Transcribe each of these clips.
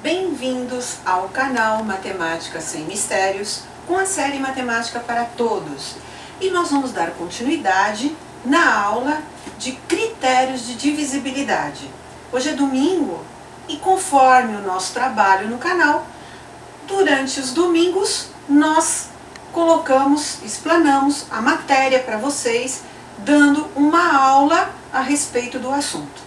Bem-vindos ao canal Matemática Sem Mistérios, com a série Matemática para Todos. E nós vamos dar continuidade na aula de critérios de divisibilidade. Hoje é domingo e conforme o nosso trabalho no canal, durante os domingos nós explanamos a matéria para vocês, dando uma aula a respeito do assunto.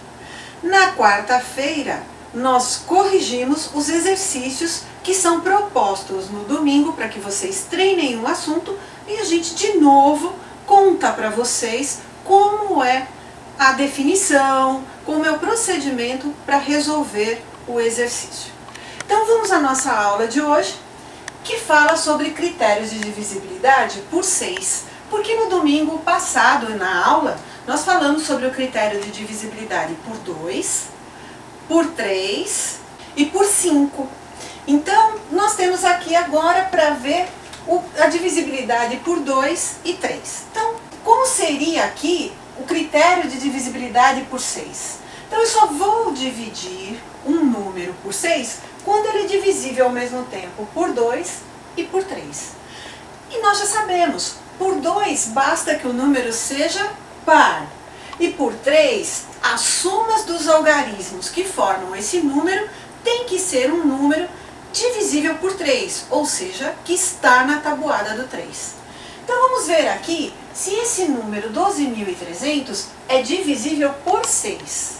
Na quarta-feira, nós corrigimos os exercícios que são propostos no domingo para que vocês treinem um assunto e a gente de novo conta para vocês como é a definição, como é o procedimento para resolver o exercício. Então vamos à nossa aula de hoje, que fala sobre critérios de divisibilidade por 6. Porque no domingo passado, na aula, nós falamos sobre o critério de divisibilidade por 2, por 3 e por 5. Então, nós temos aqui agora para ver a divisibilidade por 2 e 3. Então, como seria aqui o critério de divisibilidade por 6? Então, eu só vou dividir um número por 6 quando ele é divisível ao mesmo tempo por 2 e por 3. E nós já sabemos, por 2 basta que o número seja par. E por 3, as somas dos algarismos que formam esse número tem que ser um número divisível por 3, ou seja, que está na tabuada do 3. Então vamos ver aqui se esse número 12.300 é divisível por 6.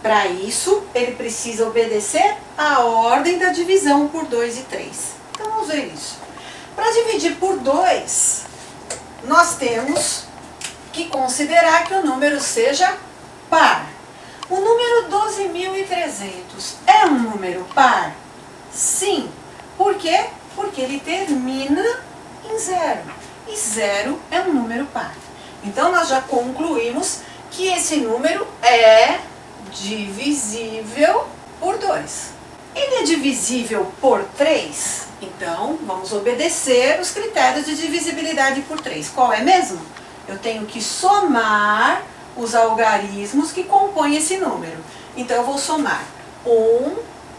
Para isso, ele precisa obedecer à ordem da divisão por 2 e 3. Então vamos ver isso. Para dividir por 2, nós temos que considerar que o número seja par. O número 12.300 é um número par? Sim. Por quê? Porque ele termina em 0. E 0 é um número par. Então, nós já concluímos que esse número é divisível por 2. Ele é divisível por 3? Então, vamos obedecer os critérios de divisibilidade por 3. Qual é mesmo? Eu tenho que somar os algarismos que compõem esse número. Então, eu vou somar 1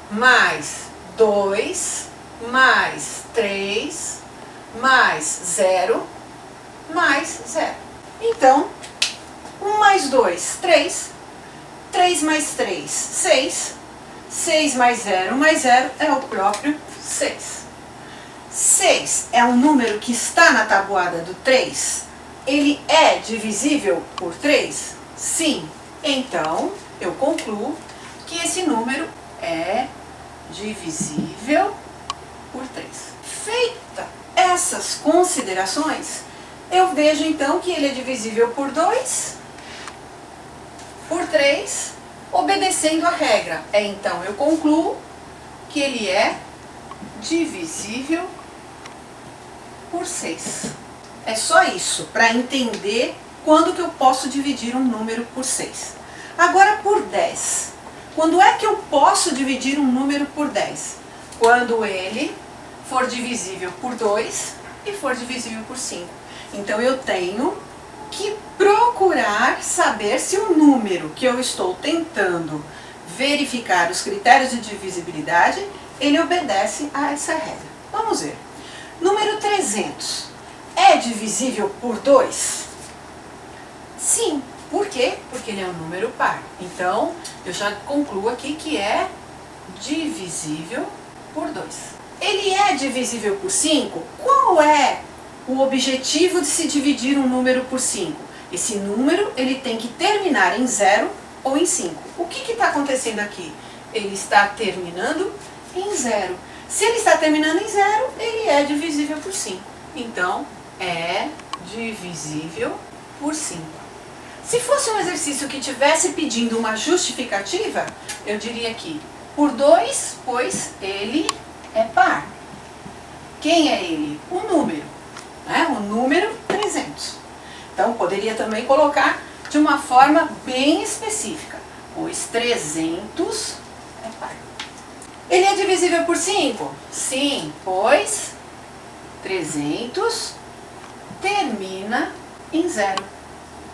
mais 2 mais 3 mais 0 mais 0. Então, 1 mais 2, 3. 3 mais 3, 6. 6 mais 0 é o próprio 6. 6 é um número que está na tabuada do 3. Ele é divisível por 3? Sim. Então, eu concluo que esse número é divisível por 3. Feita essas considerações, eu vejo então que ele é divisível por 2, por 3, obedecendo a regra. Então, eu concluo que ele é divisível por 6. É só isso, para entender quando que eu posso dividir um número por 6. Agora, por 10. Quando é que eu posso dividir um número por 10? Quando ele for divisível por 2 e for divisível por 5. Então, eu tenho que procurar saber se o número que eu estou tentando verificar os critérios de divisibilidade, ele obedece a essa regra. Vamos ver. Número 300. É divisível por 2? Sim. Por quê? Porque ele é um número par. Então, eu já concluo aqui que é divisível por 2. Ele é divisível por 5? Qual é o objetivo de se dividir um número por 5? Esse número ele tem que terminar em 0 ou em 5. O que está acontecendo aqui? Ele está terminando em 0. Se ele está terminando em 0, ele é divisível por 5. Então, é divisível por 5. Se fosse um exercício que estivesse pedindo uma justificativa, eu diria aqui, por 2, pois ele é par. Quem é ele? O número. Né? O número 300. Então, poderia também colocar de uma forma bem específica, pois 300 é par. Ele é divisível por 5? Sim, pois 300 termina em 0.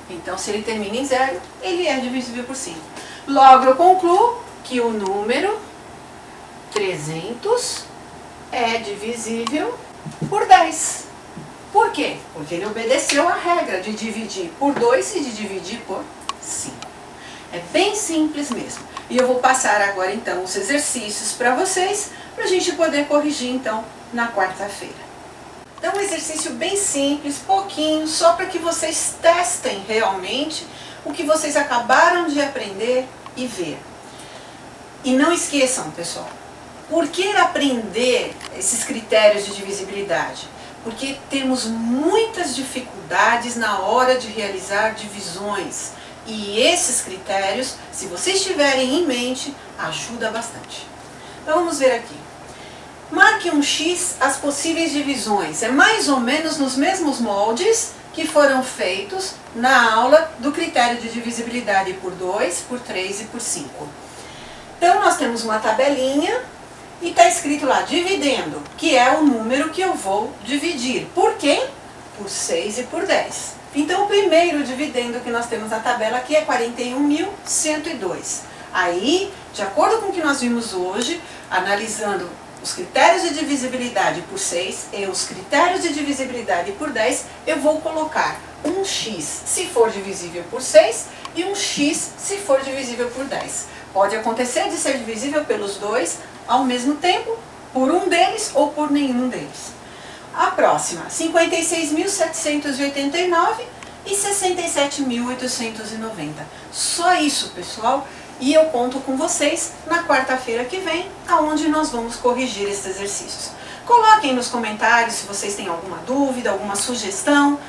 Então, se ele termina em 0, ele é divisível por 5. Logo, eu concluo que o número 300 é divisível por 10. Por quê? Porque ele obedeceu a regra de dividir por 2 e de dividir por 5. É bem simples mesmo. E eu vou passar agora então os exercícios para vocês, para a gente poder corrigir então na quarta-feira. Então um exercício bem simples, pouquinho, só para que vocês testem realmente o que vocês acabaram de aprender e ver. E não esqueçam, pessoal, por que aprender esses critérios de divisibilidade? Porque temos muitas dificuldades na hora de realizar divisões. E esses critérios, se vocês tiverem em mente, ajuda bastante. Então vamos ver aqui. Marque um X as possíveis divisões. É mais ou menos nos mesmos moldes que foram feitos na aula do critério de divisibilidade por 2, por 3 e por 5. Então nós temos uma tabelinha. E está escrito lá, dividendo, que é o número que eu vou dividir. Por quê? Por 6 e por 10. Então, o primeiro dividendo que nós temos na tabela aqui é 41.102. Aí, de acordo com o que nós vimos hoje, analisando os critérios de divisibilidade por 6 e os critérios de divisibilidade por 10, eu vou colocar um X se for divisível por 6 e um X se for divisível por 10. Pode acontecer de ser divisível pelos dois ao mesmo tempo, por um deles ou por nenhum deles. A próxima, 56.789 e 67.890. Só isso, pessoal, e eu conto com vocês na quarta-feira que vem, aonde nós vamos corrigir esses exercícios. Coloquem nos comentários se vocês têm alguma dúvida, alguma sugestão,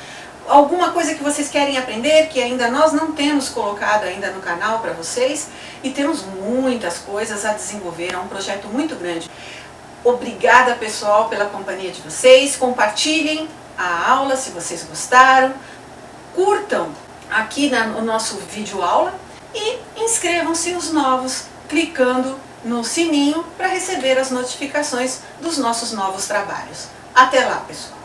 alguma coisa que vocês querem aprender, que ainda nós não temos colocado ainda no canal para vocês, e temos muitas coisas a desenvolver, é um projeto muito grande. Obrigada, pessoal, pela companhia de vocês, compartilhem a aula se vocês gostaram, curtam aqui no nosso vídeo aula e inscrevam-se os novos, clicando no sininho para receber as notificações dos nossos novos trabalhos. Até lá, pessoal!